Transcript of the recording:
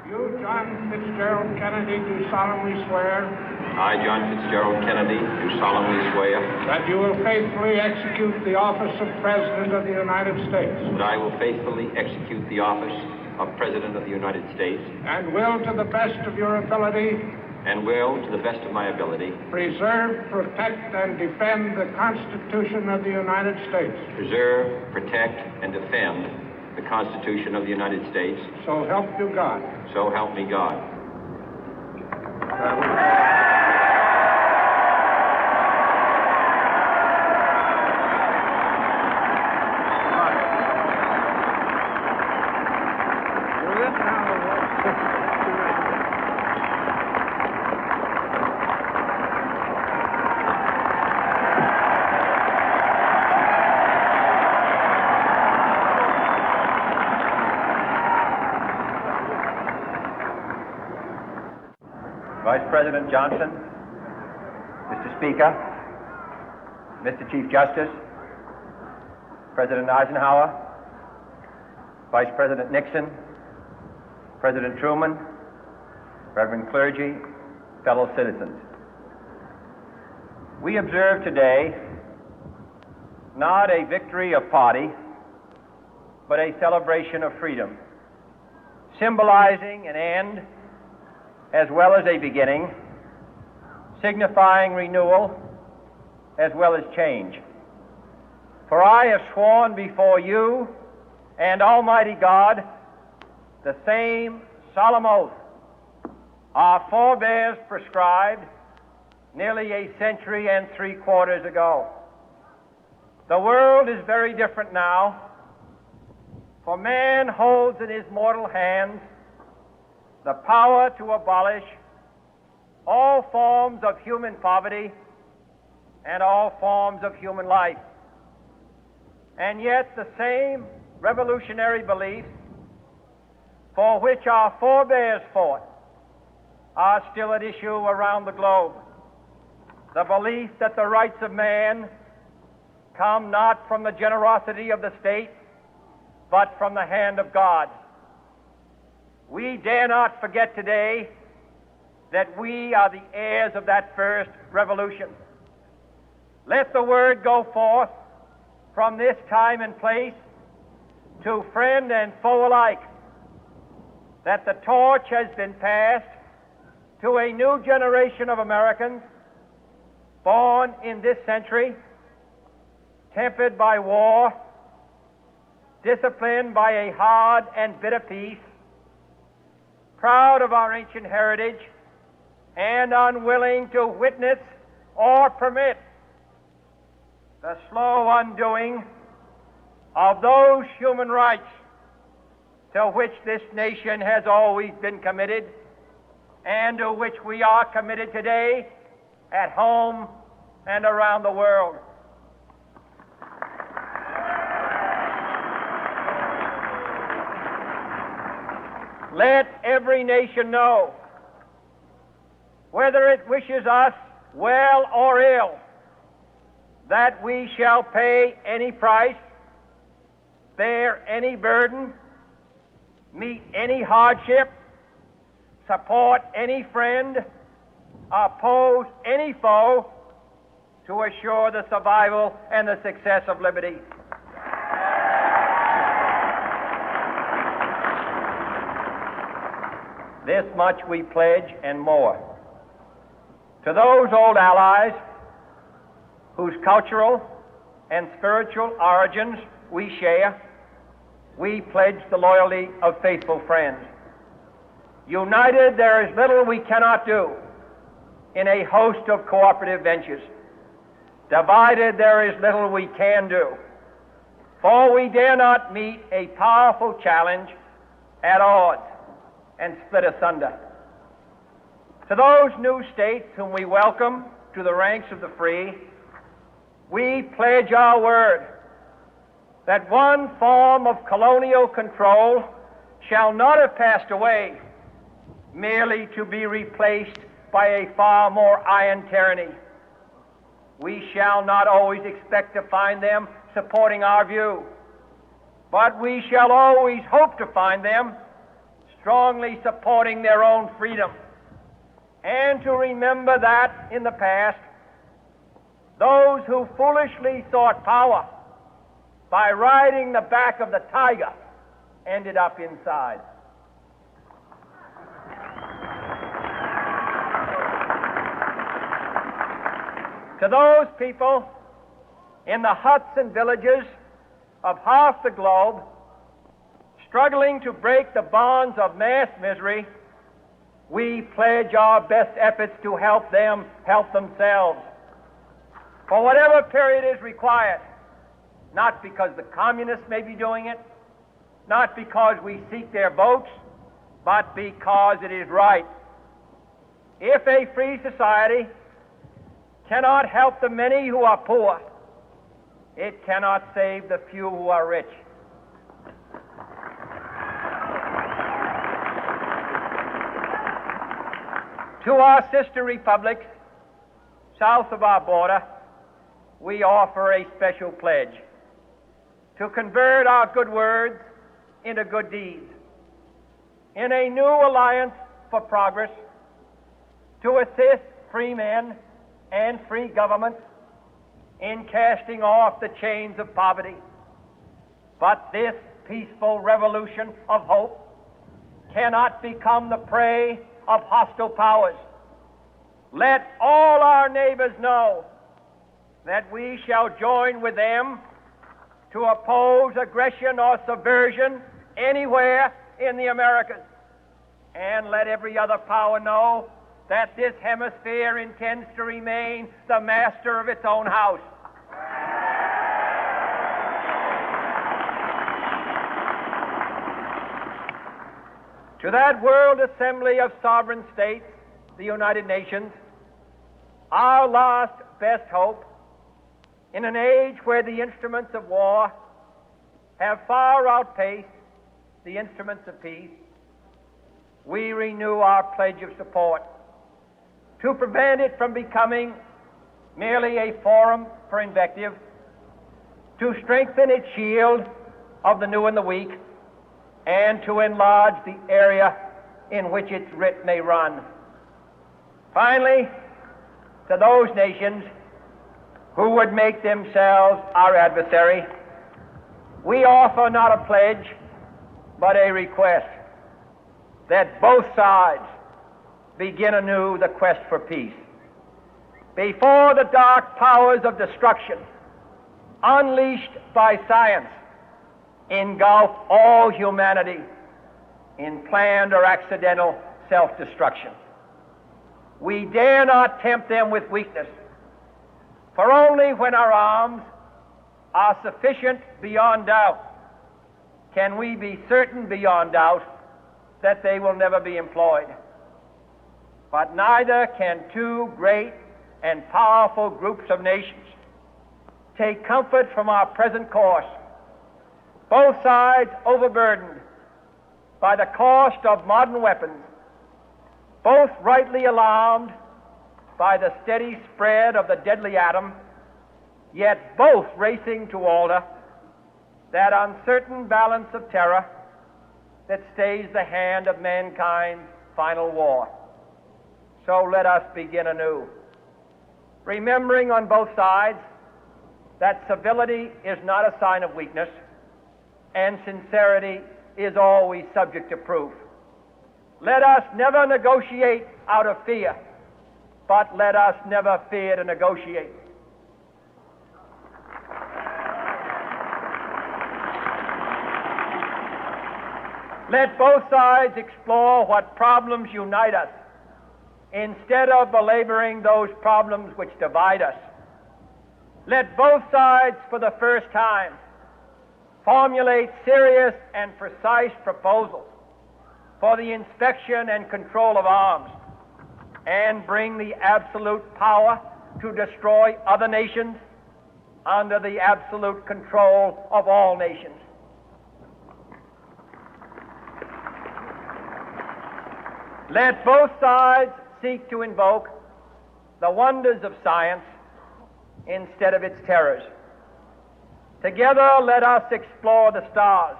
You, John Fitzgerald Kennedy, do solemnly swear. I, John Fitzgerald Kennedy, do solemnly swear. That you will faithfully execute the office of President of the United States. That I will faithfully execute the office of President of the United States. And will, to the best of your ability. And will, to the best of my ability. Preserve, protect, and defend the Constitution of the United States. Preserve, protect, and defend the Constitution of the United States. So help you God. So help me God. Vice President Johnson, Mr. Speaker, Mr. Chief Justice, President Eisenhower, Vice President Nixon, President Truman, Reverend clergy, fellow citizens. We observe today not a victory of party, but a celebration of freedom, symbolizing an end as well as a beginning, signifying renewal as well as change. For I have sworn before you and Almighty God the same solemn oath our forebears prescribed nearly a century and 3/4 ago. The world is very different now, for man holds in his mortal hands the power to abolish all forms of human poverty and all forms of human life. And yet the same revolutionary beliefs for which our forebears fought are still at issue around the globe. The belief that the rights of man come not from the generosity of the state, but from the hand of God. We dare not forget today that we are the heirs of that first revolution. Let the word go forth from this time and place to friend and foe alike that the torch has been passed to a new generation of Americans born in this century, tempered by war, disciplined by a hard and bitter peace, proud of our ancient heritage, and unwilling to witness or permit the slow undoing of those human rights to which this nation has always been committed and to which we are committed today at home and around the world. Let every nation know, whether it wishes us well or ill, that we shall pay any price, bear any burden, meet any hardship, support any friend, oppose any foe to assure the survival and the success of liberty. This much we pledge and more. To those old allies whose cultural and spiritual origins we share, we pledge the loyalty of faithful friends. United, there is little we cannot do in a host of cooperative ventures. Divided, there is little we can do, for we dare not meet a powerful challenge at odds and split asunder. To those new states whom we welcome to the ranks of the free, we pledge our word that one form of colonial control shall not have passed away, merely to be replaced by a far more iron tyranny. We shall not always expect to find them supporting our view, but we shall always hope to find them strongly supporting their own freedom, and to remember that in the past, those who foolishly sought power by riding the back of the tiger ended up inside. To those people in the huts and villages of half the globe struggling to break the bonds of mass misery, we pledge our best efforts to help them help themselves for whatever period is required, not because the communists may be doing it, not because we seek their votes, but because it is right. If a free society cannot help the many who are poor, it cannot save the few who are rich. To our sister republics south of our border, we offer a special pledge to convert our good words into good deeds, in a new alliance for progress, to assist free men and free governments in casting off the chains of poverty. But this peaceful revolution of hope cannot become the prey of hostile powers. Let all our neighbors know that we shall join with them to oppose aggression or subversion anywhere in the Americas. And let every other power know that this hemisphere intends to remain the master of its own house. To that World Assembly of Sovereign States, the United Nations, our last best hope, in an age where the instruments of war have far outpaced the instruments of peace, we renew our pledge of support to prevent it from becoming merely a forum for invective, to strengthen its shield of the new and the weak, and to enlarge the area in which its writ may run. Finally, to those nations who would make themselves our adversary, we offer not a pledge, but a request that both sides begin anew the quest for peace. Before the dark powers of destruction, unleashed by science, engulf all humanity in planned or accidental self-destruction, we dare not tempt them with weakness, for only when our arms are sufficient beyond doubt can we be certain beyond doubt that they will never be employed. But neither can two great and powerful groups of nations take comfort from our present course, both sides overburdened by the cost of modern weapons, both rightly alarmed by the steady spread of the deadly atom, yet both racing to alter that uncertain balance of terror that stays the hand of mankind's final war. So let us begin anew, remembering on both sides that civility is not a sign of weakness, and sincerity is always subject to proof. Let us never negotiate out of fear, but let us never fear to negotiate. Let both sides explore what problems unite us, instead of belaboring those problems which divide us. Let both sides, for the first time, formulate serious and precise proposals for the inspection and control of arms, and bring the absolute power to destroy other nations under the absolute control of all nations. Let both sides seek to invoke the wonders of science instead of its terrors. Together, let us explore the stars